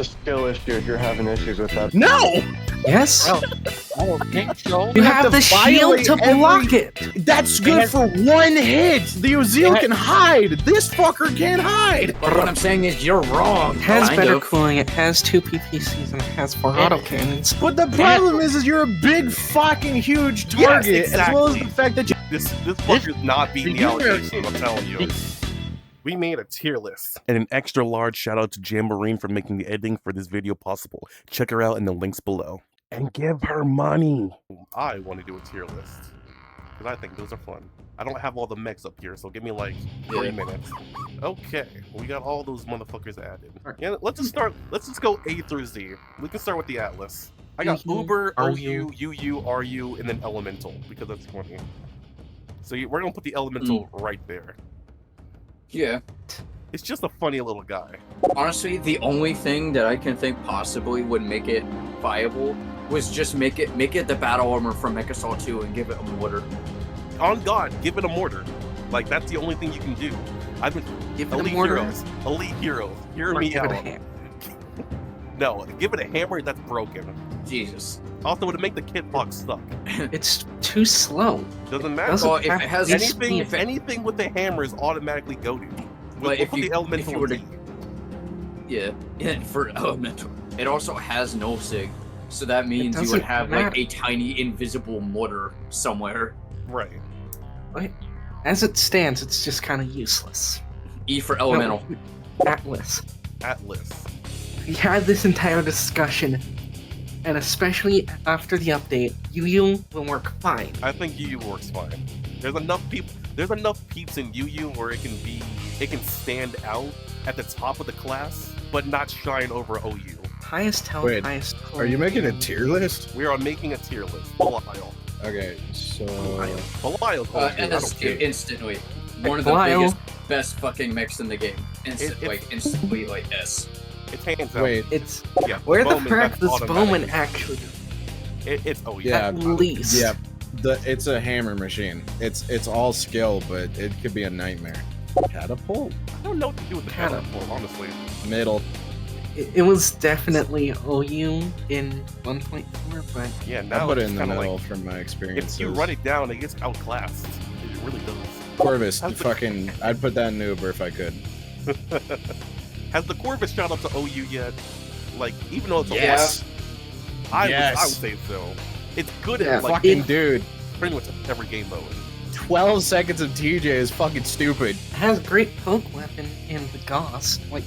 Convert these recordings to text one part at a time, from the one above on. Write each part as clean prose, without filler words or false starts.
a skill issue if you're having issues with that. No! Yes? I don't think so. You have the shield to block it! That's good for one hit! The Uziel can hide! This fucker can't hide! But what I'm saying is you're wrong. It has Kind better of. cooling, it has 2 PPCs, and it has 4 autocannons. But the problem is you're a big fucking huge target, Yes, as well as the exactly. fact that you... This fucker's not beating the allocation, I'm telling you. We made a tier list. And an extra large shout out to Jamboreen for making the editing for this video possible. Check her out in the links below. And give her money. I want to do a tier list. Because I think those are fun. I don't have all the mechs up here, so give me like 3 minutes. Okay, we got all those motherfuckers added. Yeah, let's just go A through Z. We can start with the Atlas. I got Uber, OU, UU, RU, and then Elemental, because that's funny. So we're gonna put the Elemental right there. Yeah. It's just a funny little guy. Honestly, the only thing that I can think possibly would make it viable was just make it the battle armor from MechAssault 2 and give it a mortar. On God, give it a mortar. Like, that's the only thing you can do. I've been Give it a elite mortar. heroes. Hear Or me give it out. a hand. No, give it a hammer that's broken. Jesus. Also, would it make the kit box suck? It's too slow. Doesn't matter. Doesn't Well, if it has Anything with the hammer is automatically goaded. We'll if put you- the elemental if you were to- D. yeah, for Elemental. It also has no sig. So that means you would doesn't have like matter. a tiny invisible mortar somewhere. Right. As it stands, it's just kind of useless. E for Elemental. No, Atlas. Atlas. We had this entire discussion, and especially after the update, UU will work fine. I think UU works fine. There's enough peeps in UU where it can stand out at the top of the class, but not shine over OU. Highest health, Wait, highest Are you making a tier list? We are making a tier list. Belial. Okay, so... Belial's OU, I And don't care. instantly. One of the Belial. biggest, best fucking mechs in the game. Instantly, like S. It's hands out. Wait, It's Yeah, where the Bowman, frick that's does Bowman automatic. actually? It's OU. Yeah. At least. yeah, it's a hammer machine. It's all skill, but it could be a nightmare. Catapult? I don't know what to do with the Catapult. catapult, honestly. Middle. It was definitely OU in 1.4, but Yeah, I now put it it's in the kind of middle like, from my experience. if you run it down, it gets outclassed. It really does. Corvus, How's the- fucking... I'd put that in Uber if I could. Has the Corvus shot up to OU yet? Like, even though it's Yes. a lot, I Yes. would say so. It's good Yeah, at like Fucking dude. pretty much every game mode. 12 seconds of TJ is fucking stupid. it has great poke weapon in the Gauss. Like,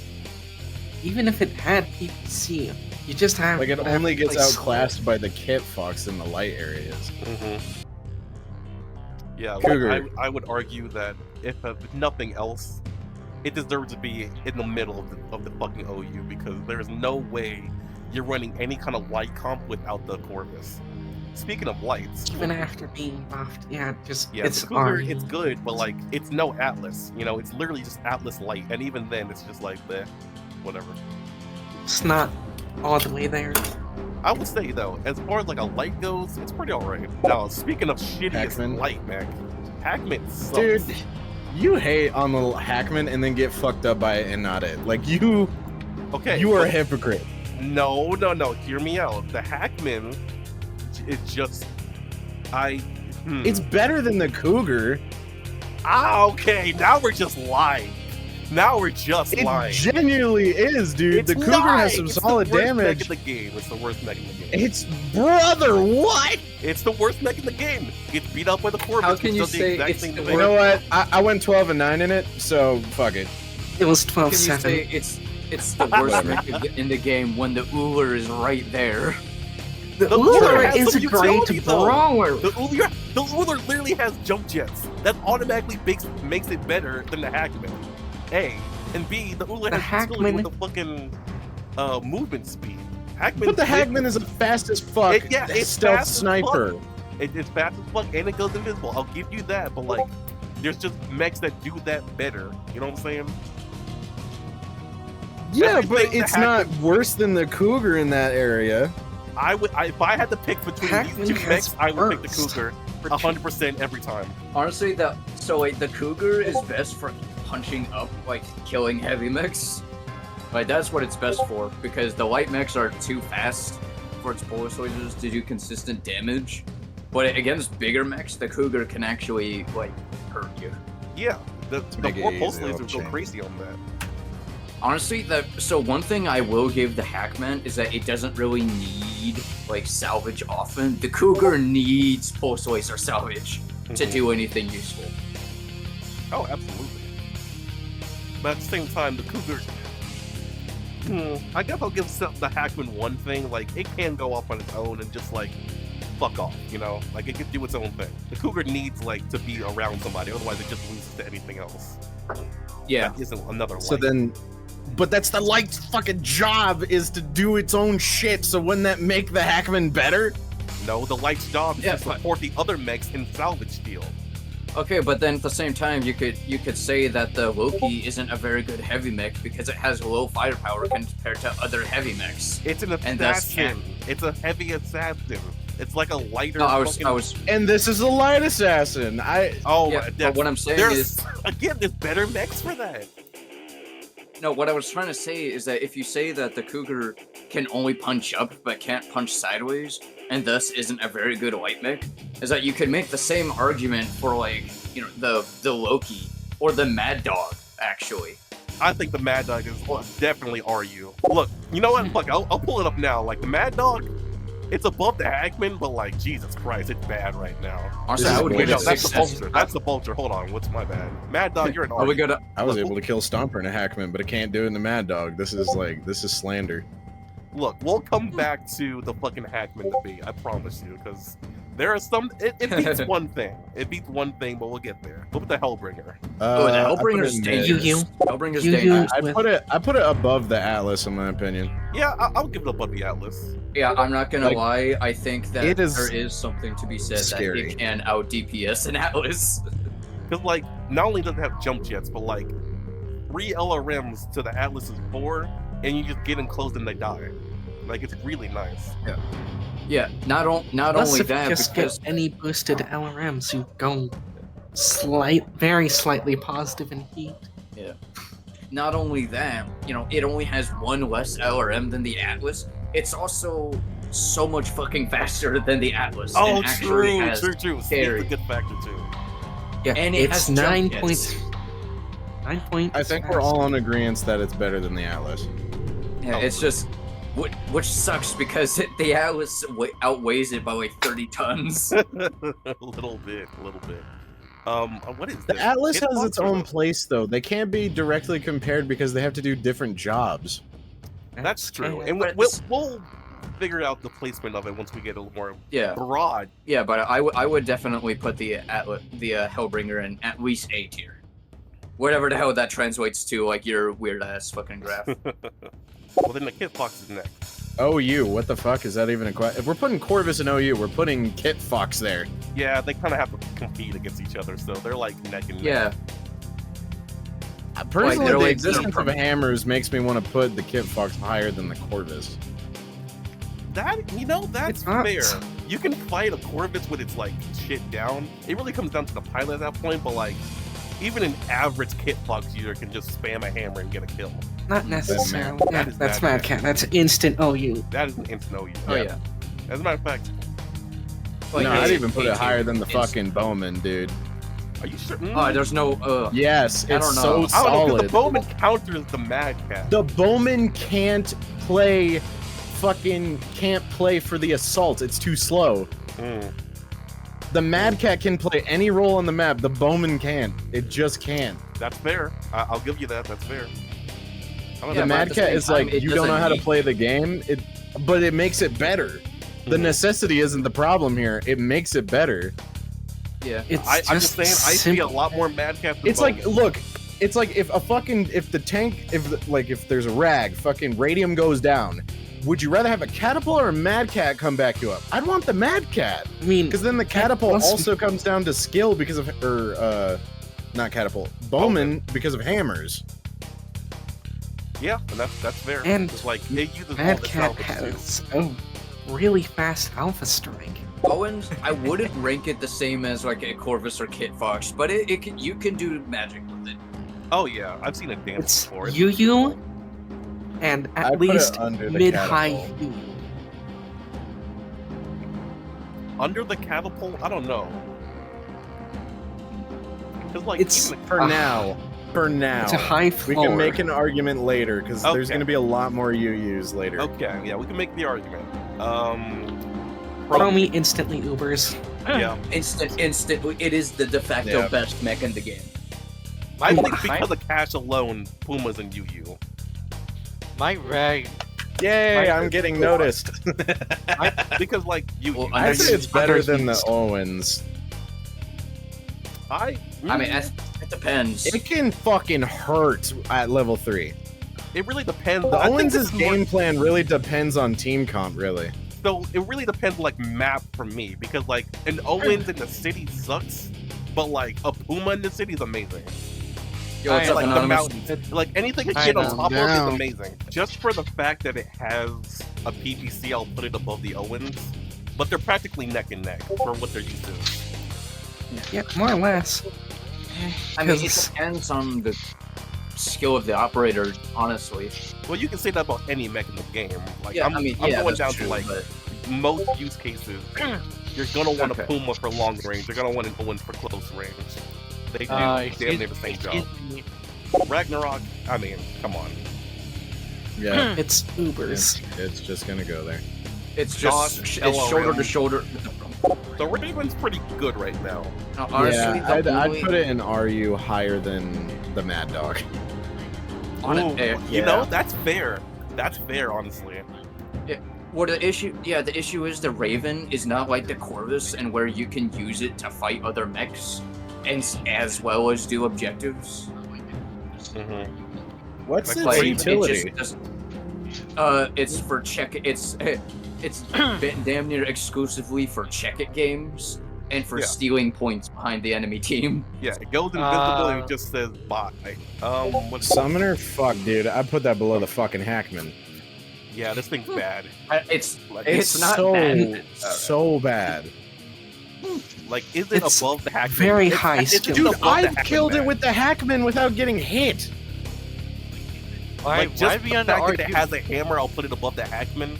even if it had PPC, you just have Like, it have only to gets play outclassed by the Kit Fox in the light areas. Yeah, Cougar. like, I would argue that if nothing else, it deserves to be in the middle of the fucking OU, because there's no way you're running any kind of light comp without the Corvus. Speaking of lights, Even after being buffed, yeah, yeah, it's the Cougar, RU. it's good, but like, it's no Atlas. You know, it's literally just Atlas light, and even then, it's just like the whatever. It's not all the way there. I would say though, as far as like a light goes, it's pretty alright. Now, speaking of shittiest Hackman. light, Mac, Hackman sucks. Dude, you hate on the Hackman and then get fucked up by it and not it. Like, you Okay, are a but- hypocrite. No, hear me out. The Hackman is just... It's better than the Cougar. okay, now we're just lying. Now we're just It lying. genuinely is, dude. It's the Cougar not. has some It's solid the worst mech damage. in the game. It's the worst mech in the game. It's brother, what? It's the worst mech in the game. It's beat up by the Corvus. How can which you does the say exact it's same the thing. You know what? I went 12 and 9 in it, so fuck it. It was Can you 12-7. say it's the worst mech in the game when the Uller is right there? The The Uller Uller has is some a great utility, though. brawler. The Uller literally has jump jets. That automatically makes it better than the Hackman. A. And B, the Uller The has utility Hackman- with the fucking movement speed. Hackman, But the Hackman is a fast as fuck it's stealth fast as sniper. It's fast as fuck and it goes invisible. I'll give you that, but like, there's just mechs that do that better. You know what I'm saying? Yeah, but Everything the it's not worse than the Cougar in that area. If I had to pick between Hackman these two has mechs, I would pick the burst. Cougar 100% every time. Honestly, the Cougar is best for punching up, like killing heavy mechs. Like, that's what it's best for, because the light mechs are too fast for its pulse lasers to do consistent damage. But against bigger mechs, the Cougar can actually, like, hurt you. Yeah, the make it more pulse easy, it'll lasers go change. crazy on that. Honestly, so one thing I will give the Hackman is that it doesn't really need, like, salvage often. The Cougar needs pulse laser salvage to do anything useful. Oh, absolutely. But at the same time, the Cougar... I guess I'll give the Hackman one thing, like, it can go off on its own and just, like, fuck off, you know? Like, it can do its own thing. The Cougar needs, like, to be around somebody, otherwise it just loses to anything else. Yeah. That isn't another So light. then, but that's the light's fucking job, is to do its own shit. So wouldn't that make the Hackman better? No, the light's job is Yeah, to support the other mechs in salvage steel. Okay, but then at the same time, you could say that the Loki isn't a very good heavy mech because it has low firepower compared to other heavy mechs. It's an And thus assassin. It's a heavy assassin. It's like a lighter. No, I was And this is a light assassin. Oh, yeah, but what I'm saying there's is again, there's better mechs for that. no. What I was trying to say is that if you say that the Cougar can only punch up but can't punch sideways, and thus isn't a very good light mech, is that you could make the same argument for, like, you know, the Loki or the Mad Dog, actually. I think the Mad Dog is definitely RU. Look, you know what? Look, I'll pull it up now. Like the Mad Dog, it's above the Hackman, but like Jesus Christ, it's bad right now. Honestly, This I is would way give No, it that's the 6. Vulture. That's the Vulture. Hold on, what's my bad? Mad Dog, you're an Are we RU. gonna? I was able to kill Stomper and a Hackman, but I can't do it in the Mad Dog. This is slander. Look, we'll come back to the fucking Hackman debate. I promise you, because there are some. It beats one thing. It beats one thing, but we'll get there. Look at the Hellbringer. Oh, the I put it Hellbringer's in dangerous. You. Hellbringer's You- dangerous. I put it above the Atlas in my opinion. Yeah, I'll give it above the Atlas. Yeah, I'm not gonna Like, lie. I think that it is there is something to be said scary. that it can out DPS an Atlas. Because like, not only does it have jump jets, but like 3 LRMs to the Atlas's 4, and you just get in close and they die. Like it's really nice. Yeah, not Plus, only if you that, just because get any boosted LRMs, you go very slightly positive in heat. not only that, you know, it only has one less LRM than the Atlas. It's also so much fucking faster than the Atlas. Oh, and actually has true. Speed's carry. a good factor too. Yeah, And it it's has jump 9 jets. points. 9 points. I think we're all in agreement that it's better than the Atlas. Yeah, it's just which sucks because the Atlas outweighs it by like 30 tons. a little bit. What is The this? Atlas Hit has box its or own what? place though. They can't be directly compared because they have to do different jobs. That's true, fair. and But we'll figure out the placement of it once we get a little more Yeah, broad. yeah, but I would definitely put the Hellbringer in at least A tier. Whatever the hell that translates to, like your weird ass fucking graph. Well, then the Kit Fox is next. OU, what the fuck is that even a question? If we're putting Corvus in OU, we're putting Kit Fox there. Yeah, they kind of have to compete against each other, so they're like neck and neck. Yeah, Personally, they're the like- existence of hammers makes me want to put the Kit Fox higher than the Corvus. That's It's not. fair. You can fight a Corvus with its like shit down. It really comes down to the pilot at that point, but like even an average Kit Fox user can just spam a hammer and get a kill. Not necessarily. That Yeah, is that's bad. Mad Cat. That's instant OU. That is an instant OU. oh yeah. As a matter of fact, Like, no, it's I'd even put A it higher tier. than the It's- fucking Bowman, dude. are you sure? Oh, there's no. Yes, I it's don't know. so I don't know, 'cause solid. the Bowman counters the Mad Cat. The Bowman can't play for the assault. It's too slow. Mm. The Mad Cat can play any role on the map. The Bowman can't. It just can't. That's fair. I'll give you that. That's fair. I don't Yeah, The know. but Mad at the Cat same is time, like, it you don't know doesn't how to need- play the game, but it makes it better. The Mhm. necessity isn't the problem here. It makes it better. Yeah. It's I'm just saying, I see a simple. lot more Mad Cats than It's like, Bowman. look, it's like if the tank, if there's a rag, fucking radium goes down. Would you rather have a catapult or a Mad Cat come back you up? I'd want the Mad Cat. I mean, Because then the catapult plus- also comes down to skill because of, not catapult, Bowman because of hammers. Yeah, and that's fair. And it's like it uses all Mad the Cat salvage too. has a really fast Alpha Strike. Owens, I wouldn't rank it the same as like a Corvus or Kit Fox, but you can do magic with it. Oh yeah, I've seen it dance It's before. UU and I'd at put it least under the mid-high catapult. Huey. Under the catapult? I don't know. Because, like, It's even For now. For now. it's a high We floor. can make an argument later, because there's Okay. going to be a lot more UUs later. okay, yeah, we can make the argument. Follow me instantly, Ubers. Yeah. Instant. It is the de facto Yeah. best mech in the game. I think because of cash alone, Puma's and UU. My rag. Yay, My- I'm getting noticed. Because, like, you. Well, I'd say it's better Underused. than the Owens. I I mean, it depends. It can fucking hurt at level 3. it really depends. The I think Owens' this is more- game plan really depends on team comp, really. So it really depends, like, map for me, because, like, an Owens in the city sucks, but, like, a Puma in the city is amazing. Yo, what's up, Like, the Anonymous? mountains, like, anything it I get on know. top of Down. is amazing. Just for the fact that it has a PVC, I'll put it above the Owens, but they're practically neck and neck for what they're used to. Yeah, more or less. I mean, it 'Cause- depends on the skill of the operator, honestly. Well, you can say that about any mech in the game. Like, Yeah, I'm going that's down true, to, like, but most use cases, you're gonna want a Okay. Puma for long range. You're gonna want an Owens for close range. They do Excuse damn near the same job. me. Ragnarok, I mean, come on. Yeah, It's Ubers. it's just gonna go there. it's Josh, just it's LRM. shoulder to shoulder. The Raven's pretty good right now. No, honestly, Yeah, the I'd only- put it in RU higher than the Mad Dog. on Ooh, it, eh, you yeah. know, that's fair. That's fair, honestly. Well, the issue is the Raven is not like the Corvus, and where you can use it to fight other mechs, and as well as do objectives. Mm-hmm. What's its Like, utility? It's for check. It's damn near exclusively for check it games and for Yeah. stealing points behind the enemy team. Yeah, it goes invisible and it just says bye. What's Summoner? Fuck, dude. I'd put that below the fucking Hackman. Yeah, this thing's bad. It's Like, It's not so, bad. so bad. like, is it It's above the Hackman? very It's- high it's skill. just Dude, above the I've Hackman killed it bad. with the Hackman without getting hit. Why, Like, why just be the on the fact that it RQ? has a hammer, I'll put it above the Hackman.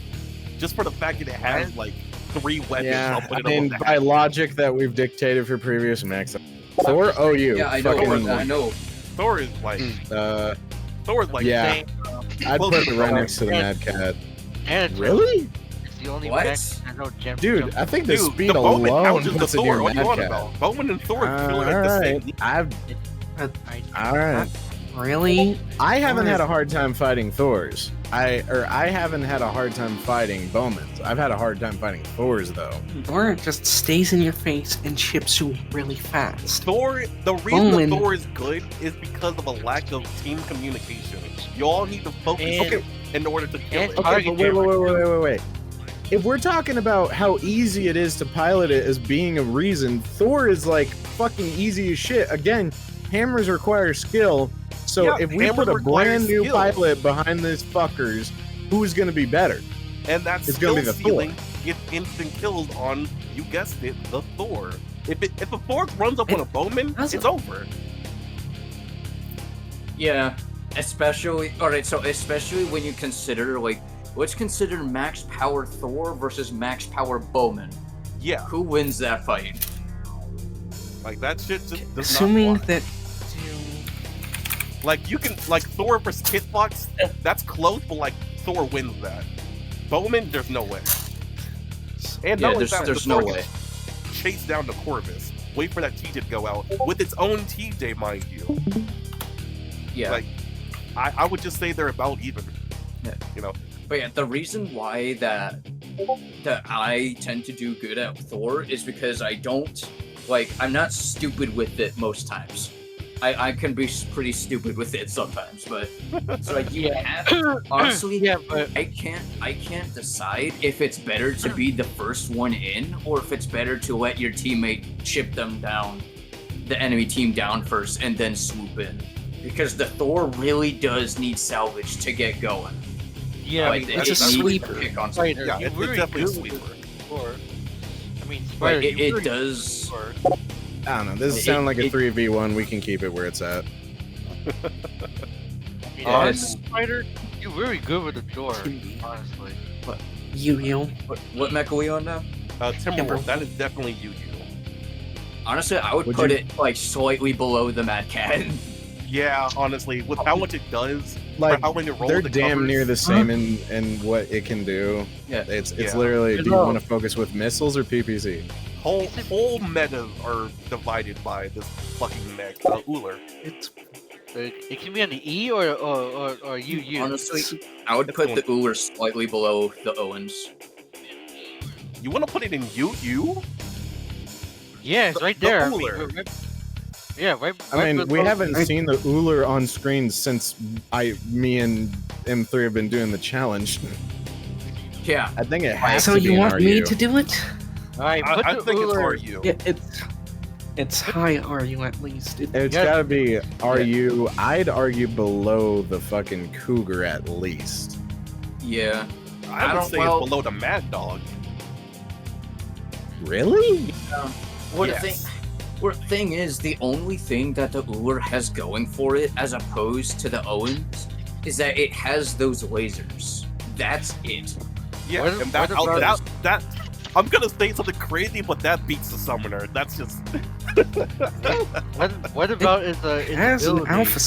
Just for the fact that it has, like, 3 weapons, Yeah, I'll put I it mean, above the by Hackman. logic that we've dictated for previous mechs. Thor, OU. yeah, I know. fucking, I know. Thor is like, yeah. Saying, I'd close put to it right Thor. next to the Mad Cat. and it's Really? It's the only What? mech that no gem. Dude, I think the dude, speed the Bowman alone counts as the puts it Thor. near What are you Mad on Cat. about? Bowman and Thor are killing at the Alright, same. Alright. Really? I haven't had a hard time fighting Thors. I haven't had a hard time fighting Bowmans. I've had a hard time fighting Thors though. Thor just stays in your face and chips you really fast. Thor, the reason Bowman. that Thor is good is because of a lack of team communication. You all need to focus And- in order to kill and it. Okay, Target but wait. camera. If we're talking about how easy it is to pilot it as being a reason, Thor is like fucking easy as shit. Again, hammers require skill. So Yeah, if we hammers put a require brand new skill. pilot behind these fuckers, who's gonna be better? And that It's skill gonna be the ceiling gets instant kills on, you guessed it, the Thor. If a Thor runs up on a Bowman, doesn't. it's over. Yeah, especially especially when you consider like let's consider max power Thor versus max power Bowman. Yeah, Who wins that fight? like that shit just does Assuming not fly. that Like, you can, like, Thor versus Hitbox, that's close, but, like, Thor wins that. Bowman, there's no way. And Yeah, not only there's that, there's the no Thor way. gets chased down the Corvus. Wait for that TJ to go out, with its own TJ, mind you. Yeah. Like, I would just say they're about even. Yeah. You know? But yeah, the reason why that I tend to do good at Thor is because I'm not stupid with it most times. I can be pretty stupid with it sometimes, but so like you have honestly, Yeah, but I can't decide if it's better to be the first one in or if it's better to let your teammate chip them down, the enemy team down first and then swoop in. Because the Thor really does need salvage to get going. yeah, Like, it's a it needs sleeper. to kick on Spider, Yeah, you it's really definitely a good sleeper. with Thor. I mean, But Spider, you it really does. Thor. I don't know. This It- sounds like a it- 3v1. We can keep it where it's at. I mean, Yeah, on it's- Spider, You're very good with the door, honestly. Yu-Yu. What mech are we on now? Timberwolf, that is definitely you. Honestly, I would Would put you- it like slightly below the Mad Cat. Yeah, honestly, with how much it does, Like, for how many rolls they're it damn covers, near the same in what it can do. Yeah. It's Yeah. literally, do you No. want to focus with missiles or PPC? whole metas are divided by this fucking mech, Uller. It can be on the E or UU. Honestly, I would It's put going- the Uller slightly below the Owens. You want to put it in UU? Yeah, it's right the there. Uller. Yeah, right. I mean, we below- haven't seen the Uller on screen since me and M3 have been doing the challenge. Yeah. I think it has So to be you an want RU. me to do it? Alright, put I the think Uller. it's RU. Yeah, it's high RU at least. It's Yeah. gotta be RU. I'd argue below the fucking Cougar at least. Yeah. I would don't- say well- it's below the Mad Dog. Really? Well, Yes. the thing is, the only thing that the Uller has going for it, as opposed to the Owens, is that it has those lasers. That's it. Yeah, What- and that, what about- that I'm gonna say something crazy, but that beats the Summoner. That's just What about its It has an ability? alpha.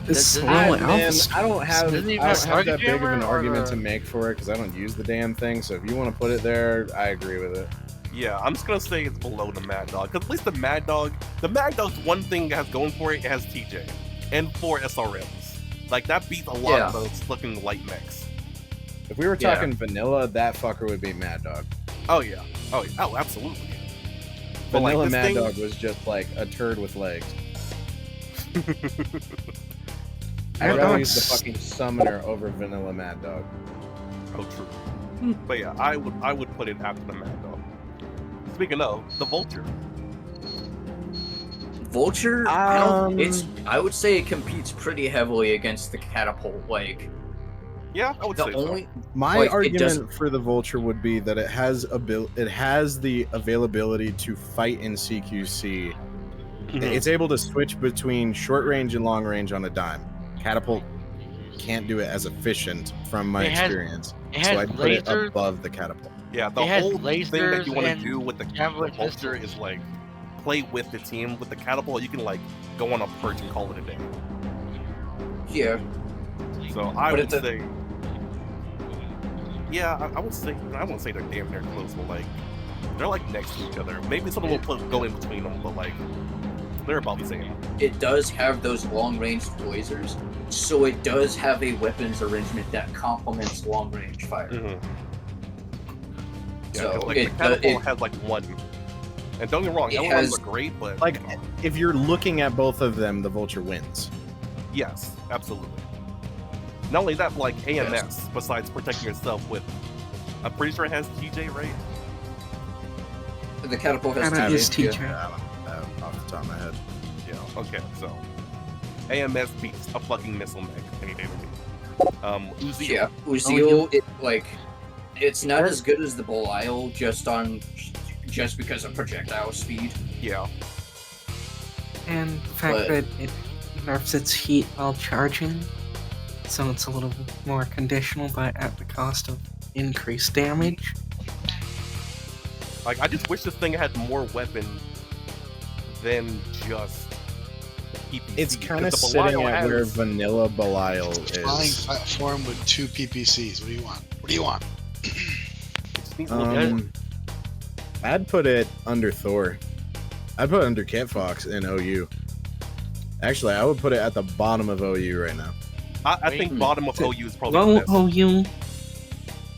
This Does- low I, alpha. man, I don't have, Doesn't it I have don't have target that big of an jammer, argument or- to make for it because I don't use the damn thing. So if you want to put it there, I agree with it. yeah. I'm just gonna say it's below the Mad Dog because at least the Mad Dog's one thing it has going for it. It has TJ and 4 SRMs. Like that beats a lot of those fucking light mechs. If we were Yeah. talking vanilla, that fucker would be Mad Dog. Oh yeah. Oh absolutely. But, like, Vanilla this Mad thing- Dog was just like a turd with legs. Mad I'd rather use the Dog's- fucking Summoner over Vanilla Mad Dog. Oh true. But yeah, I would put it after the Mad Dog. Speaking of the Vulture, Vulture, I would say it competes pretty heavily against the Catapult. Like, yeah, I would the say only My Like, it argument doesn't- for the Vulture would be that it has the availability to fight in CQC. so. It's able to switch between short range and long range on a dime. Catapult can't do it as efficient from my It has- experience. It So has I'd put it lasers. above the Catapult. Yeah, the It has whole thing that lasers you want to and do with the Javelin Vulture pistols. is like play with the team. With the Catapult, you can like go on a perch and call it a day. yeah. So I But would it's a- say, yeah, I would say I won't say they're damn near close, but like they're like next to each other. Maybe someone will go in between them, but like they're about the same. It does have those long-range lasers, so it does have a weapons arrangement that complements long-range fire. Mm-hmm. Yeah, So 'cause, like it the Catapult it- has like one. And don't get me wrong, It LRMs has- are great, but Like, if you're looking at both of them, the Vulture wins. yes, absolutely. Not only that, but like AMS, besides protecting yourself with, I'm pretty sure it has TJ, right? The Catapult has Kinda two is hits, TJ. I don't know, off the top of my head. Yeah. Okay. So, AMS beats a fucking missile mech any day of the week. Uzi. Yeah, Uzil, it's not as good as the Belial just because of projectile speed. Yeah. And the fact But- that it nerfs its heat while charging, so it's a little more conditional, but at the cost of increased damage. Like, I just wish this thing had more weapons than just PPC. It's kind of 'cause the sitting Belial at where has- Vanilla Belial Flying is. platform with 2 PPCs. What do you want? What do you want? it just needs a little bit- I'd put it under Thor. I'd put it under Cat Fox in OU. Actually, I would put it at the bottom of OU right now. I think bottom of OU is probably Well, the best. OU.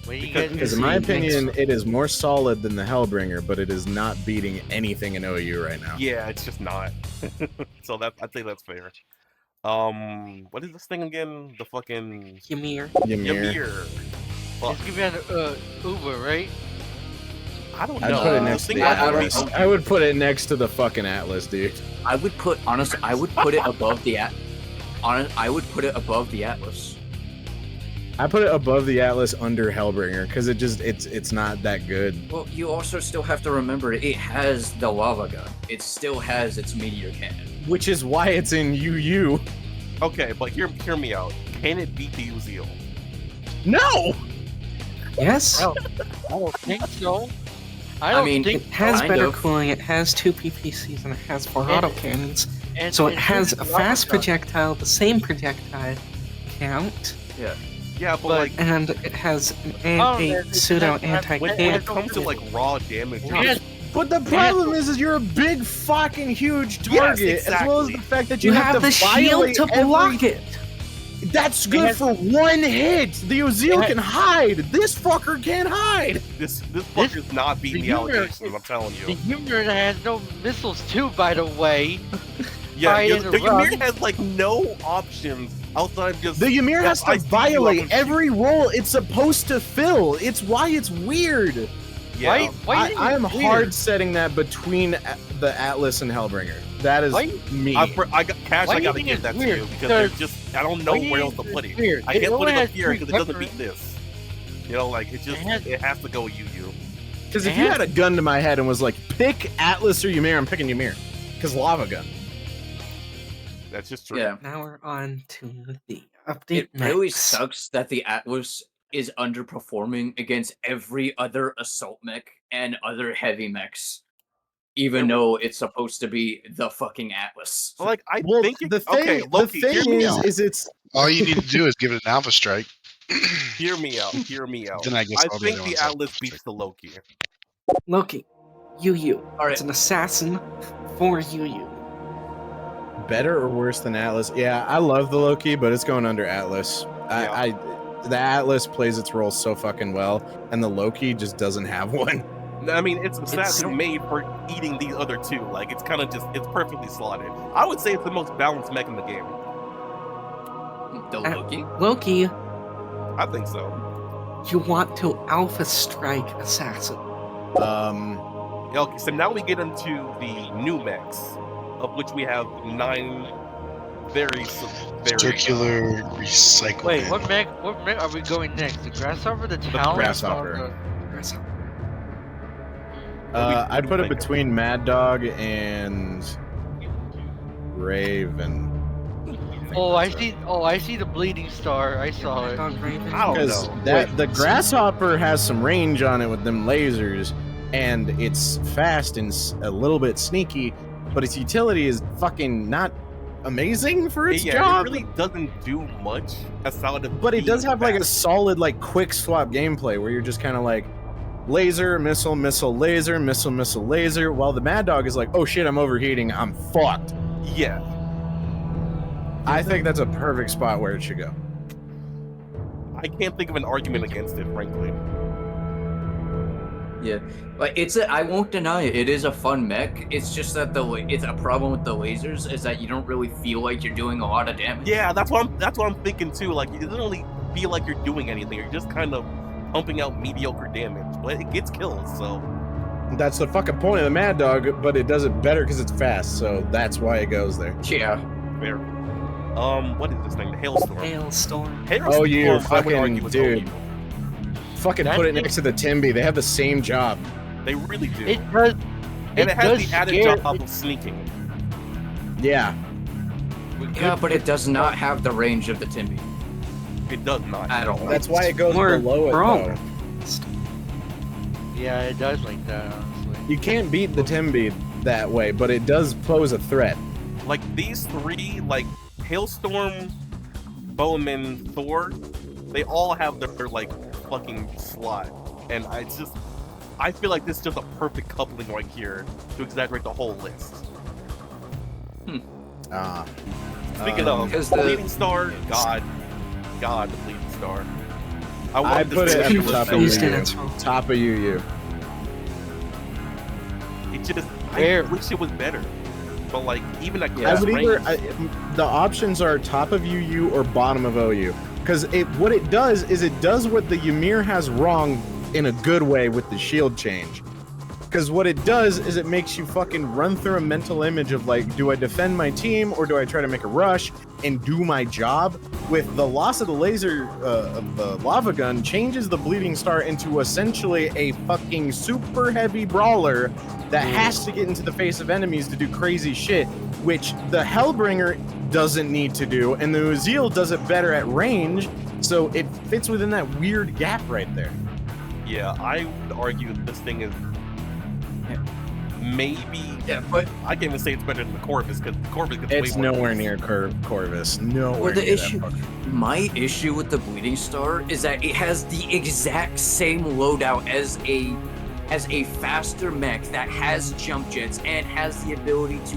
When you Because- get Because in my opinion, it is more solid than the Hellbringer, but it is not beating anything in OU right now. Yeah, it's just not. So that I'd say that's fair. What is this thing again? The fucking Ymir. Ymir. Ymir. Fuck. it's giving an Uber, right? I don't I'd know. put it The next to thing the I would Atlas. be- I would put it next to the fucking Atlas, dude. I would put I would put it above the I would put it above the Atlas. I put it above the Atlas under Hellbringer because it's not that good. Well, you also still have to remember it has the lava gun. It still has its meteor cannon. Which is why it's in UU. Okay, but hear me out. can it beat the Uziel? No. Yes. I don't think so. I mean, It has kind better of. cooling, it has 2 PPCs, and it has 4 And- autocannons. And, So it and has here's a the fast other gun. projectile, the same projectile count, Yeah, but But- like and it has an, Oh, a there's- pseudo there's- when it anti-cannon. comes to like raw damage, Yes, But the problem is you're a big fucking huge Yes, target, as well as exactly. the fact that You you have to the shield violate to block it. That's good has- for one hit. The Uziel Yeah. can hide. This fucker can't hide. this fucker's not beating the the humor- allegations. I'm telling the you. humor has no missiles too, by the way. Yeah, Fire the the Ymir run. has like no options outside of just. The Ymir Yeah, has I to see you, violate I'm- every role it's supposed to fill. It's why it's weird. Yeah. Why I am is it weird? hard setting that between the Atlas and Hellbringer. That is Why- me. I got Cash. Why I do you gotta think give it's that to weird? you because Because- there's just I don't know Why do you where else think to put it's it. weird? I It can't put only it up has here three because it doesn't weapons. beat this. You know, like it just it has to go UU. Because if you had a gun to my head and was like, pick Atlas or Ymir, I'm picking Ymir. Because lava gun. That's just true. Yeah. Now we're on to the update. It really mechs. sucks that the Atlas is underperforming against every other assault mech and other heavy mechs, even though it's supposed to be the fucking Atlas. Well, like I Well, think it, the thing, okay, Loki, the hear thing me is, out. is it's All you need to do is give it an alpha strike. Hear me out. Hear me out. Then I guess all the think other the ones have Atlas alpha beats strike. the Loki. Loki. UU. Alright. It's an assassin for UU. better or worse than Atlas. Yeah, I love the Loki, but it's going under Atlas. The Atlas plays its role so fucking well, and the Loki just doesn't have one. I mean, it's assassin made for eating these other two. Like it's kind of just it's perfectly slotted. I would say it's the most balanced mech in the game. The Loki? Loki, I think so. you want to alpha strike assassin. Yeah, okay, so now we get into the new mechs, of which we have 9 very Circular recycle. Wait, bin. what mech are we going next? The grasshopper, the talon, grasshopper. I'd put it between Mad Dog and Raven. Oh, I see the bleeding star. I saw it. Dog Raven. I don't Because know. the grasshopper has some range on it with them lasers, and it's fast and a little bit sneaky, but its utility is fucking not amazing for its job. It really doesn't do much outside of. But it does being have like a fast. solid like quick swap gameplay where you're just kind of like laser, missile, missile, laser, missile, missile, laser, while the Mad Dog is like, oh shit, I'm overheating, I'm fucked. Yeah. I think that's a perfect spot where it should go. I can't think of an argument against it, frankly. Yeah, but I won't deny it. It is a fun mech. It's just that it's a problem with the lasers is that you don't really feel like you're doing a lot of damage. Yeah, that's what I'm thinking too. Like, it doesn't really feel like you're doing anything. You're just kind of pumping out mediocre damage, but it gets kills. So That's the fucking point of the Mad Dog, but it does it better because it's fast, so that's why it goes there. Yeah. fair. What is this thing? The hailstorm. Hailstorm. Hailstorm, Oh, you I would fucking argue is dude. OU. Fucking That put it thing- next to the Timby. They have the same job. They really do. It does. and it has does the added scare- job of sneaking. Yeah. Yeah, but it does not have the range of the Timby It does not. at all. That's why it goes More below it, wrong. though. Yeah, it does like that. Honestly. You can't beat the Timby that way, but it does pose a threat. Like these three, like Hailstorm, Bowman, Thor, they all have their like fucking slot, and I feel like this is just a perfect coupling right here to exaggerate the whole list. Speaking of, because the the- Bleeding Star, God, the Bleeding Star. I I'd wanted put this it at to the be top of Confused in UU. its role. Top of UU. It just, Fair. I wish it was better. But like, even at I close would range, the options are top of UU or bottom of OU. Because what it does is it does what the Ymir has wrong in a good way with the shield change. Because what it does is it makes you fucking run through a mental image of like, do I defend my team or do I try to make a rush and do my job? With the loss of the laser, of the lava gun, changes the Bleeding Star into essentially a fucking super heavy brawler that has to get into the face of enemies to do crazy shit, which the Hellbringer doesn't need to do, and the Uziel does it better at range, so it fits within that weird gap right there. Yeah, I would argue that this thing is maybe. Yeah, but I can't even say it's better than the Corvus because the Corvus gets way It's more nowhere use. near Corvus. Nowhere Or the near issue, that fucking- my issue with the Bleeding Star is that it has the exact same loadout as a faster mech that has jump jets and has the ability to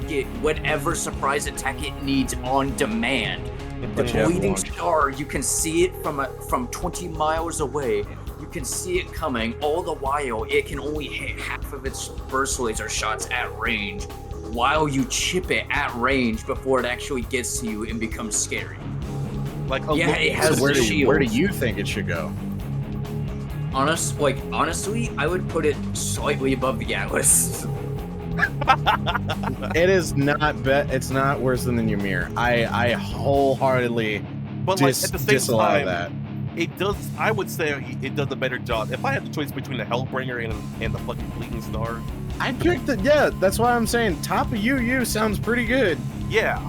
get whatever surprise attack it needs on demand. The But you have Bleeding launch. Star, you can see it from 20 miles away. You can see it coming. All the while, it can only hit half of its burst laser shots at range, while you chip it at range before it actually gets to you and becomes scary. Like, Yeah, it has So where the do, where do shield. you think it should go? Honestly, I would put it slightly above the Atlas. It is not it's not worse than the Ymir. I wholeheartedly but like at the same disallow time, that. it does. I would say it does a better job. If I had the choice between the Hellbringer and the fucking Bleeding Star, I picked it. Yeah, that's why I'm saying top of UU sounds pretty good. yeah.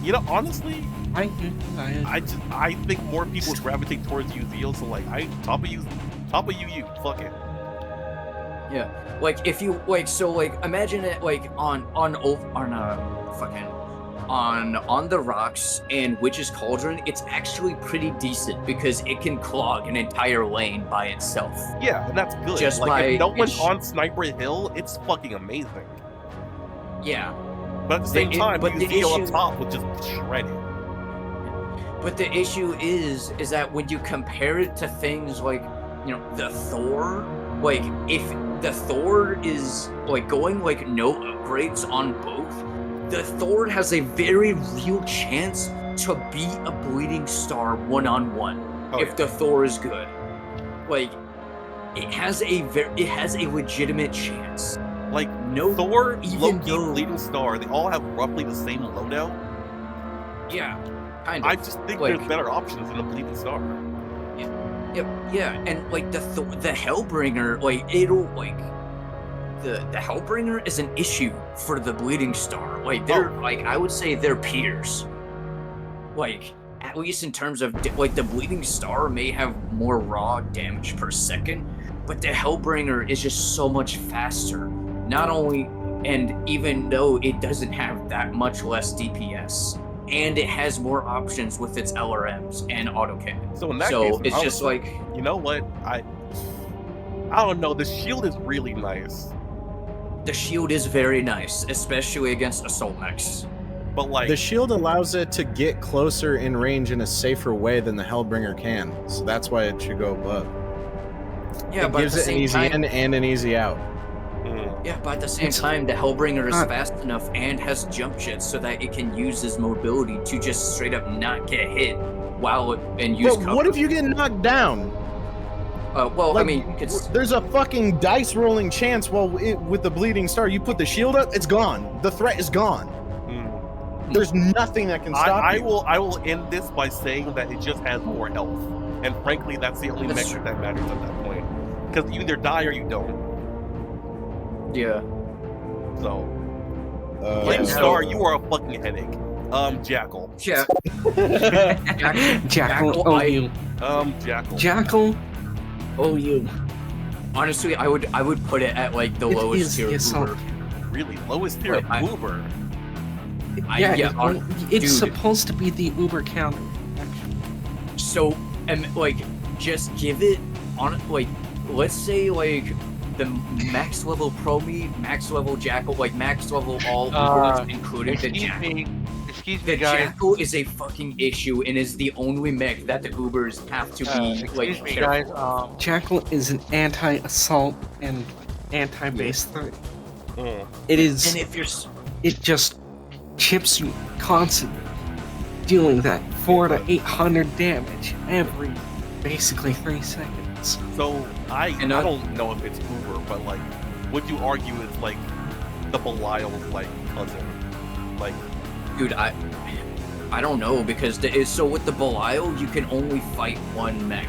You know, honestly, I I think more people would gravitate towards Uziel. So like, top of UU, fuck it. Yeah, like if you imagine it like on the rocks and Witch's Cauldron. It's actually pretty decent because it can clog an entire lane by itself. Yeah, and that's good. Just like, by if no one's its- on Sniper Hill, it's fucking amazing. Yeah, But at the same time, but the Uziel up issue- top would just shred it. but the issue is that when you compare it to things like, the Thor, like if the Thor is like going like no upgrades on both, the Thor has a very real chance to beat a Bleeding Star one-on-one if the Thor is good. Like it has a legitimate chance. Like No, Thor, even Loki, though- Bleeding Star, they all have roughly the same loadout. Yeah, kind of. I just think like- there's better options than a Bleeding Star. Yeah, and like the Hellbringer, like it'll like the Hellbringer is an issue for the Bleeding Star. Like they're like I would say they're peers. Like at least in terms of like the Bleeding Star may have more raw damage per second, but the Hellbringer is just so much faster. Not only, and even though it doesn't have that much less DPS, and it has more options with its LRMs and autocannon. So in that So case, it's I just would- like you know what? I don't know. The shield is really nice, the shield is very nice, especially against assault mechs. but like, The shield allows it to get closer in range in a safer way than the Hellbringer can, so that's why it should go above. Yeah, It but at gives the it an same easy time, in and an easy out. yeah, but at the same It's time, the Hellbringer is not- fast enough and has jump jets so that it can use his mobility to just straight up not get hit and use But cover. what if you get knocked down? Well, I Like, mean, it's there's a fucking dice rolling chance. With the Bleeding Star, you put the shield up, it's gone. The threat is gone. There's nothing that can stop I you. will end this by saying that it just has more health, and frankly, that's the only That's metric that matters at that point. Because you either die or you don't. yeah. So, Yeah, Bleeding so- Star, you are a fucking headache. Jackal. Yeah. Jackal, I- Jackal. Jackal, OU. Honestly, I would put it at like the It lowest is tier. the of assault. Uber. Really lowest tier Like, of Uber. It's Dude. supposed to be the Uber counter. Actually. So, and like, just give it on like, let's say like the max level Pro Me, max level Jackal, like max level all Ubers, including the Jackal. Excuse The me, guys. Jackal is a fucking issue and is the only mech that the Ubers have to be like Excuse me, careful. guys. Jackal is an anti-assault and anti-base threat. Mm. It is. And if you're It just chips you constantly, dealing that 400 to 800 damage basically 3 seconds. So I And don't know if it's Uber, but like, would you argue it's like the Belial's like cousin? Like, Dude, I don't know, because so with the Belial, you can only fight one mech.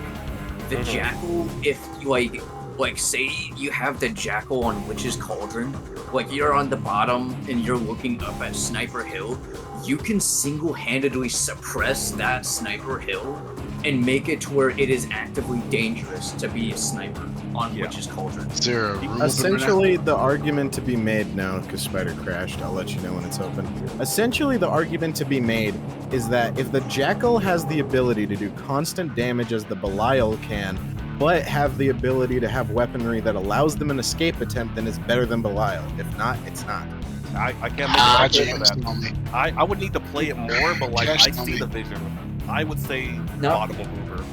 The Jackal, if you like say you have the Jackal on Witch's Cauldron, like you're on the bottom and you're looking up at Sniper Hill, you can single-handedly suppress that Sniper Hill and make it to where it is actively dangerous to be a sniper on Witch's Cauldron. Is there a rule Essentially, the argument to be made now, because Spider crashed, I'll let you know when it's open. Essentially, the argument to be made is that if the Jackal has the ability to do constant damage as the Belial can, but have the ability to have weaponry that allows them an escape attempt, then it's better than Belial. If not, it's not. I can't make an argument for that. I would need to play it more, but like I see the vision. I would say bottom of Uber.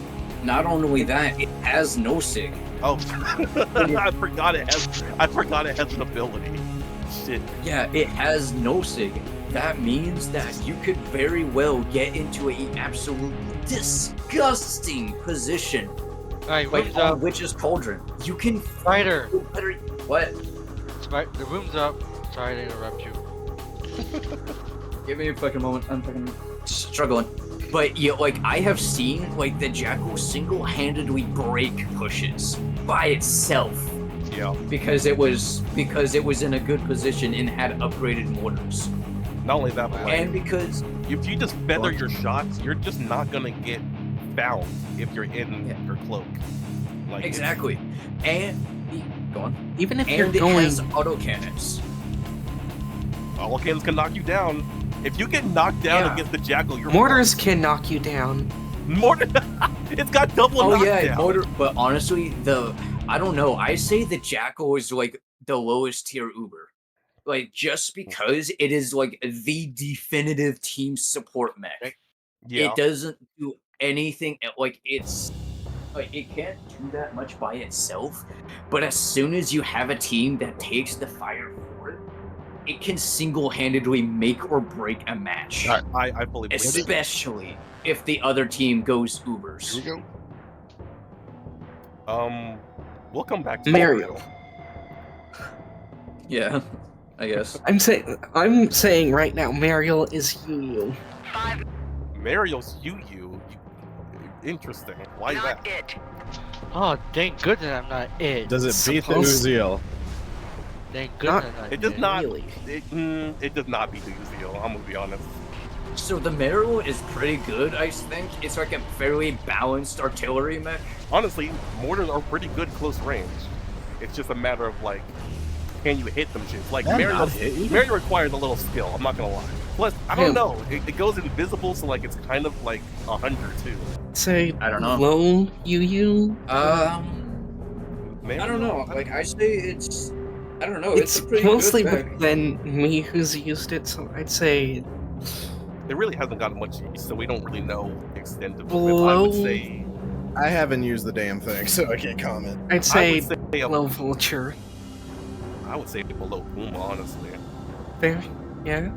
Not only that, it has no sig. Oh, I forgot it has an ability. Shit. Yeah, it has no sig. That means that you could very well get into an absolute disgusting position. Alright, Like room's on up. Witch's Cauldron. You can Spider. What? The room's up. Sorry to interrupt you. Give me a fucking moment. I'm fucking struggling. But yeah, like I have seen like the Jackal single-handedly break pushes by itself. Yeah. Because it was in a good position and had upgraded mortars. Not only that, but like, And because if you just feather your shots, you're just not gonna get found if you're in your cloak. Like exactly. And go on. Even if And you're it going, has autocannons. all cannons can knock you down. If you get knocked down Yeah. against the Jackal, you're mortars can knock you down. mortar. It's got double knockdown. Mortar. But honestly, I don't know. I say the Jackal is like the lowest tier Uber. Like just because it is like the definitive team support mech. Yeah. It doesn't do anything. Like it's like it can't do that much by itself. But as soon as you have a team that takes the fire for it, it can single-handedly make or break a match. I fully believe it. Especially if the other team goes Ubers. Here we go. We'll come back to Mario. Yeah, I guess. I'm saying right now, Mariel is Yu. Mario's Yu. Interesting. Why is that? Oh, thank goodness I'm not it. Does it beat the Supposed- Uziel? Thank goodness I'm not It does it. not. Really? It does not beat the Uziel. I'm gonna be honest. So the Meryl is pretty good, I think. It's like a fairly balanced artillery mech. Honestly, mortars are pretty good close range. It's just a matter of like, can you hit them shit? Like Can Mario, not hit you? Mario requires a little skill. I'm not gonna lie. Plus, I don't know. It goes invisible, so like it's kind of like 100 too. Say I don't know. low Yu. I Mario? don't know. Like I say, it's. I don't know. It's a pretty mostly good mech. than me who's used it, so I'd say It really hasn't gotten much use, so we don't really know extent of it. I Below- would say. I haven't used the damn thing, so I can't comment. I'd say I would say low Vulture. I would say below Puma, honestly. There, yeah.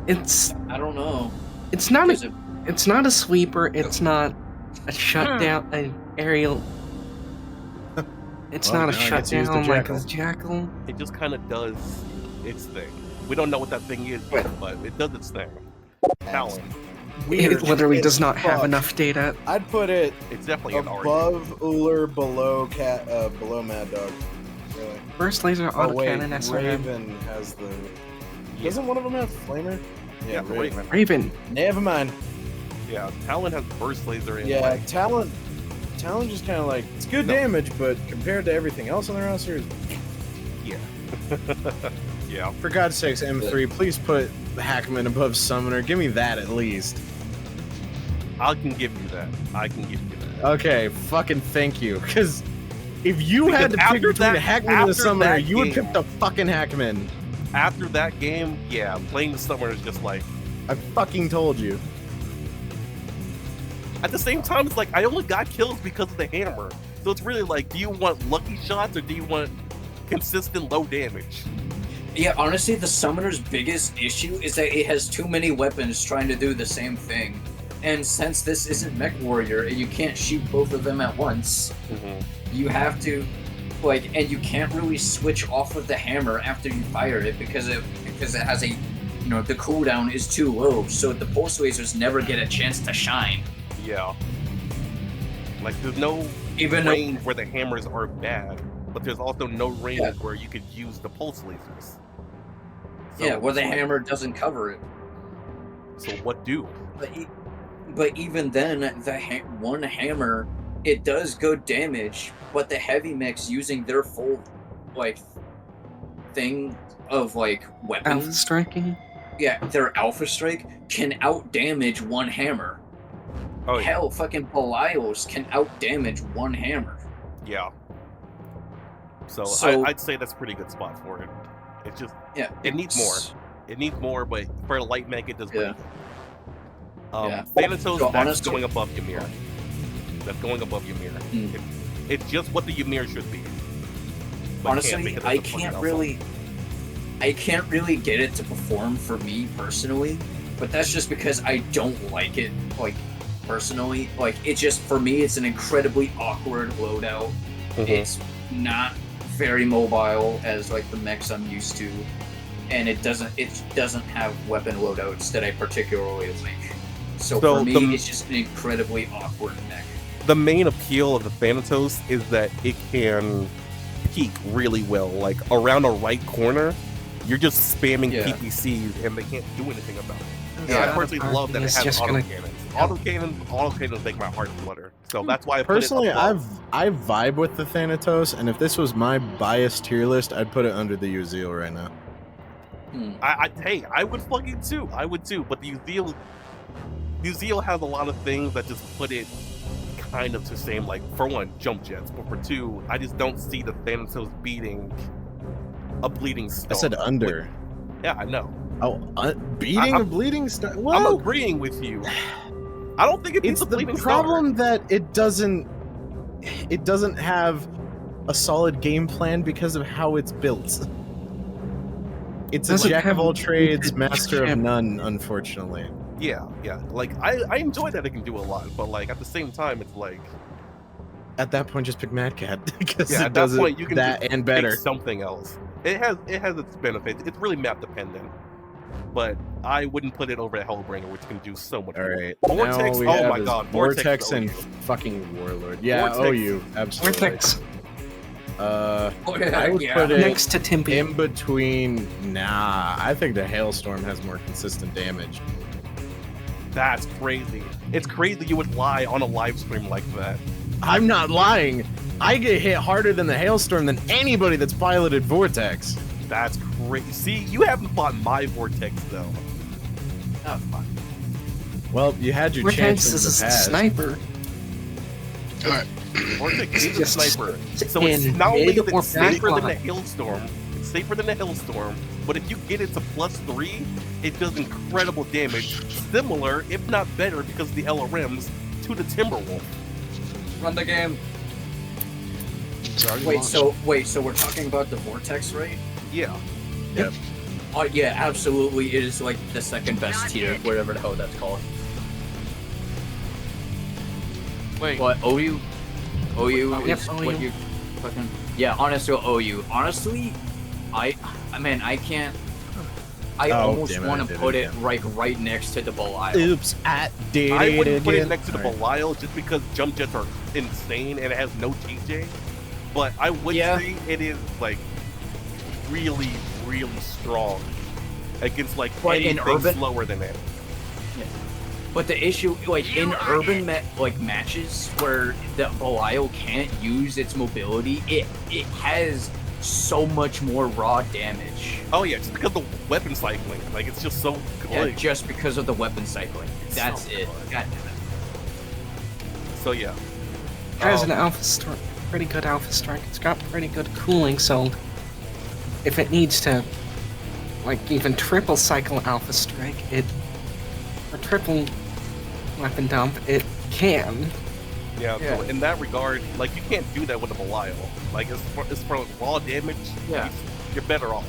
It's I don't know. it's not Is a it- it's not a sweeper. It's not a shutdown. An aerial. It's Well, not a now I get to use the shutdown like Jackal. a Jackal. It just kind of does its thing. We don't know what that thing is yet, but it does its thing. Talon. Weird. It literally as does not have fuck. enough data. I'd put it It's definitely an R. above Uller, below below Mad Dog. Really. First laser Oh wait, autocannon SRM. Raven has the. Doesn't one of them have flamer? Yeah, Raven. Raven. Never mind. Yeah, Talon has burst laser and Yeah, like, Talon just kind of like it's good No. damage, but compared to everything else on the roster, is yeah. Yeah. for God's sakes, M3, please put the Hackman above Summoner. Give me that at least. I can give you that. Okay, fucking thank you. Because if you had to Because pick between after a Hackman and a after Summoner, that you would game- pick the fucking Hackman. After that game, yeah, playing the Summoner is just like. I fucking told you. At the same time, it's like I only got kills because of the hammer. So it's really like, do you want lucky shots or do you want consistent low damage? Yeah, honestly, the Summoner's biggest issue is that it has too many weapons trying to do the same thing. And since this isn't Mech Warrior, and you can't shoot both of them at once, you have to, like, and you can't really switch off of the hammer after you fire it because it has a, you know, the cooldown is too low, so the pulse lasers never get a chance to shine. Yeah. Like, there's no range where the hammers are bad, but there's also no range where you could use the pulse lasers. So where the hammer doesn't cover it. So what do? But even then, the one hammer, it does good damage, but the heavy mechs using their full, like, thing of, like, weapons... Alpha striking? Yeah, their alpha strike can out-damage one hammer. Oh, yeah. Hell, fucking Belials can out-damage one hammer. Yeah. So I'd say that's a pretty good spot for it. It's just... Yeah. It needs more. It needs more, but for a light mech, it does pretty good. Thanatos, that's going above Ymir. That's going above Ymir. It's just what the Ymir should be. But honestly, I can't really get it to perform for me personally, but that's just because I don't like it, like, personally. Like, it just, for me, it's an incredibly awkward loadout. It's not very mobile as, like, the mechs I'm used to, and it doesn't have weapon loadouts that I particularly like. So for me, it's just an incredibly awkward mech. The main appeal of the Thanatos is that it can peek really well. Like, around a right corner, you're just spamming PPCs and they can't do anything about it. I personally love that it has autocannons. Autocannons make my heart flutter. So that's why I personally, put it I vibe with the Thanatos, and if this was my biased tier list, I'd put it under the Uziel right now. Hey, I would fucking too. I would too, but the Uziel has a lot of things that just put it kind of the same, like, for one, jump jets, but for two, I just don't see the Thanatos beating a bleeding star. I said under. Yeah, I know. Oh, beating a bleeding star? Well, I'm agreeing with you. I don't think it beats a bleeding star. It's the problem that it doesn't have a solid game plan because of how it's built. It's a jack of all trades, master of none, unfortunately. Yeah. Like, I enjoy that it can do a lot, but, like, at the same time, it's like... At that point, just pick Mad Cat, because it at that does point, you can that and better. Something else. It has its benefits. It's really map dependent, but I wouldn't put it over at Hellbringer, which can do so much more. Alright. Vortex, oh my god. Vortex and fucking Warlord. Yeah, OU, absolutely. Vortex. I would put it next to Timpy. In between. Nah, I think the Hailstorm has more consistent damage. That's crazy. It's crazy you would lie on a live stream like that. I'm not lying. I get hit harder than the Hailstorm than anybody that's piloted Vortex. That's crazy. See, you haven't fought my Vortex though. Oh, fuck. Well, you had your chance in the past. Sniper. Alright. Vortex is a sniper. So it's not only is it safer than the Hailstorm, it's safer than the Hailstorm, but if you get it to +3, it does incredible damage. Similar, if not better, because of the LRMs, to the Timberwolf. Run the game. Wait, so we're talking about the Vortex, right? Yeah. Yep. Oh yeah, absolutely. It is like the second best tier, whatever the hell that's called. Wait. What? OU is what you fucking... Yeah, honestly, OU. Honestly, I can't... I almost want to put it right next to the Belial. Oops, I wouldn't put it next to the Belial just because jump jets are insane and it has no TJ. But I would say it is, like, really, really strong against, like, anything slower than it. Yeah. But the issue, like, in urban matches where the Belial can't use its mobility, it has so much more raw damage. Oh yeah, just because of the weapon cycling. Like, it's just so good. Yeah, just because of the weapon cycling. That's so it. God damn it. So yeah. It has an alpha strike, pretty good alpha strike. It's got pretty good cooling, so if it needs to, like, even triple cycle alpha strike, or triple weapon dump, it can. Yeah, so in that regard, like, you can't do that with a Belial. Like, it's for raw damage, you're better off.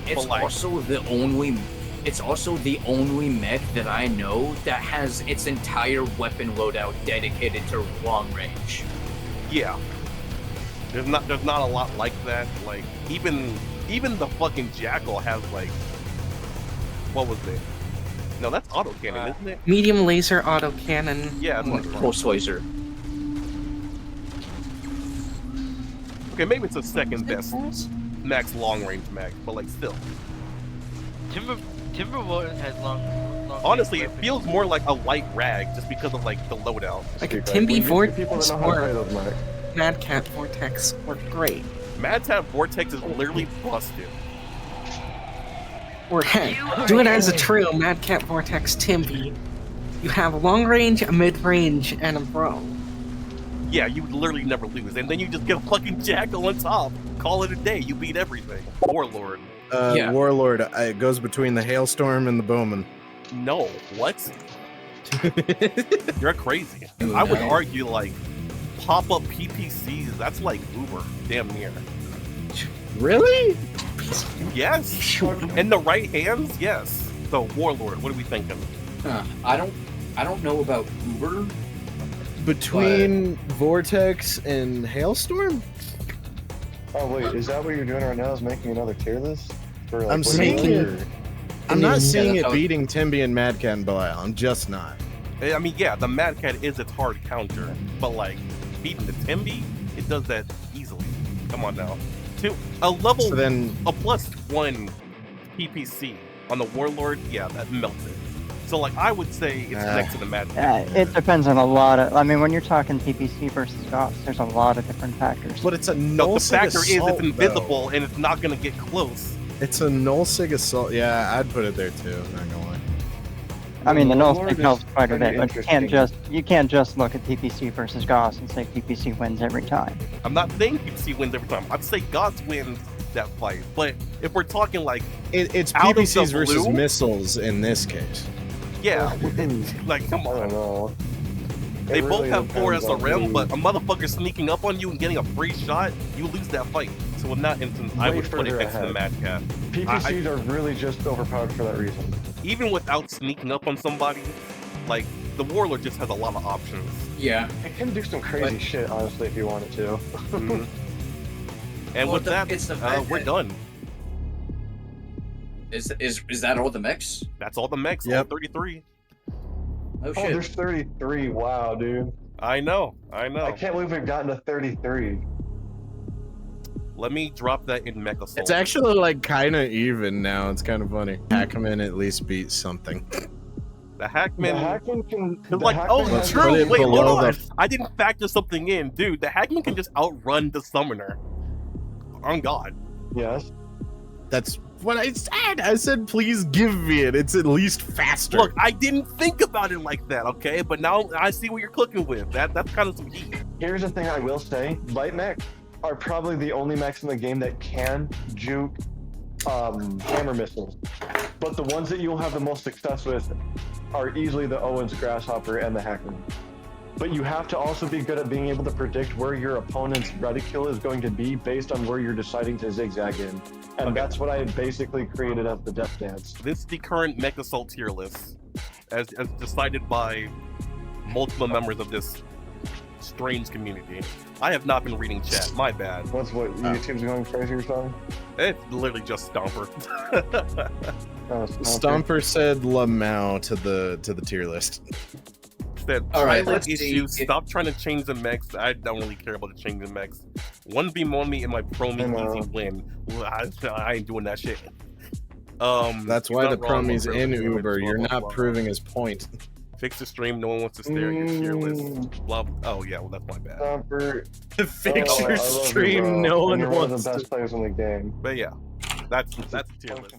It's also the only it's also the only mech that I know that has its entire weapon loadout dedicated to long range. Yeah. There's not a lot like that. Like even the fucking Jackal has like, what was it? No, that's autocannon, isn't it? Medium laser autocannon. Yeah, that's Pulse laser. Okay, maybe it's a second best max long range mech, but like still. Timberwolf has long Honestly, it range feels more like a light rag just because of like the loadout. Like a People Timby that Vortex know how to play or those mechs. Mad Cat Vortex work great. Mad Tab Vortex is literally busted. Or heck, do it as a trio, Mad Cat Vortex Timby. You have a long range, a mid range, and a bro. Yeah, you would literally never lose, and then you just get a fucking Jackal on top. Call it a day. You beat everything. Warlord. Yeah. Warlord, it goes between the Hailstorm and the Bowman. No, what? You're crazy. I would argue like pop-up PPCs. That's like Uber, damn near. Really? Yes. In the right hands, yes. So Warlord, what are we thinking? I don't know about Uber. Between Vortex and Hailstorm? Oh wait, is that what you're doing right now? Is making another tier list? For, like, I'm what seeing you it. want, or- I'm not seeing that's it how- beating Timby and Mad Cat and Belial. I'm just not. I mean, yeah, the Mad Cat is its hard counter, but like beating the Timby, it does that easily. Come on now. To a level, So then, a +1 PPC on the Warlord, yeah, that melts it. So like I would say it's next to the Mad Cat. It depends on a lot of. I mean, when you're talking PPC versus GOS, there's a lot of different factors. but it's a No, null the sig factor is assault, it's invisible and it's not gonna get close. though. It's a null sig assault. Yeah, I'd put it there too. Not gonna lie. I mean, the null Warlord stick is helps quite a pretty bit, but interesting. you can't just look at PPC versus GOS and say PPC wins every time. I'm not saying PPC wins every time. I'd say GOS wins that fight. But if we're talking like, It's Out of the PPCs versus blue? missiles in this case. yeah, like come I don't on. know. They It both really have depends 4 on SRM, who- but a motherfucker sneaking up on you and getting a free shot, you lose that fight. So in that instance, I Way would put it further next to the Mad ahead. Cat. PPCs are really just overpowered for that reason. Even without sneaking up on somebody, like the Warlord just has a lot of options. Yeah. It can do some crazy shit, honestly, if you wanted to. Mhm. And Well, with the- that, it's the fact we're that- done. Is that all the mechs? That's all the mechs, all Yep. 33. Oh Oh, shit. there's 33. Wow, dude. I know. I can't believe we've gotten to 33. Let me drop that in MechAssault. It's actually like kind of even now. It's kind of funny. Hackman at least beat something. the Hackman. The Hackman can. It's the like, Hackman oh, Let's has- put true. it Wait, hold below on. the- I didn't factor something in, dude. The Hackman can just outrun the Summoner. On God. Yes. That's what I said. I said, please give me it. It's at least faster. Look, I didn't think about it like that, okay? But now I see what you're cooking with. That's kind of some heat. Here's the thing I will say: light mechs are probably the only mechs in the game that can juke hammer missiles. But the ones that you'll have the most success with are easily the Owens Grasshopper and the Hackman. But you have to also be good at being able to predict where your opponent's reticule is going to be based on where you're deciding to zigzag in. And that's what I had basically created as the death dance. This is the current MechAssault tier list, as decided by multiple members of this strange community. I have not been reading chat. My bad. What's what YouTube's going crazy or something? It's literally just Stomper. Oh, Stomper said Lamau to the tier list. Said, All right, pilot let's see issues. if- Stop trying to change the mechs. I don't really care about the changing mechs. 1v1 in my pro me I know. easy win. Well, I ain't doing that shit. That's you're why the not wrong, Promi's bro. in Blah, Uber. blah, You're blah, not blah. proving his point. Fix the stream. No one wants to stare at your tier list. Blah. Oh yeah, well that's my bad. Stomper. Fix Oh, I your love you, stream. bro. No And one you're one of wants the to. best players in the game. But yeah, that's the tier list.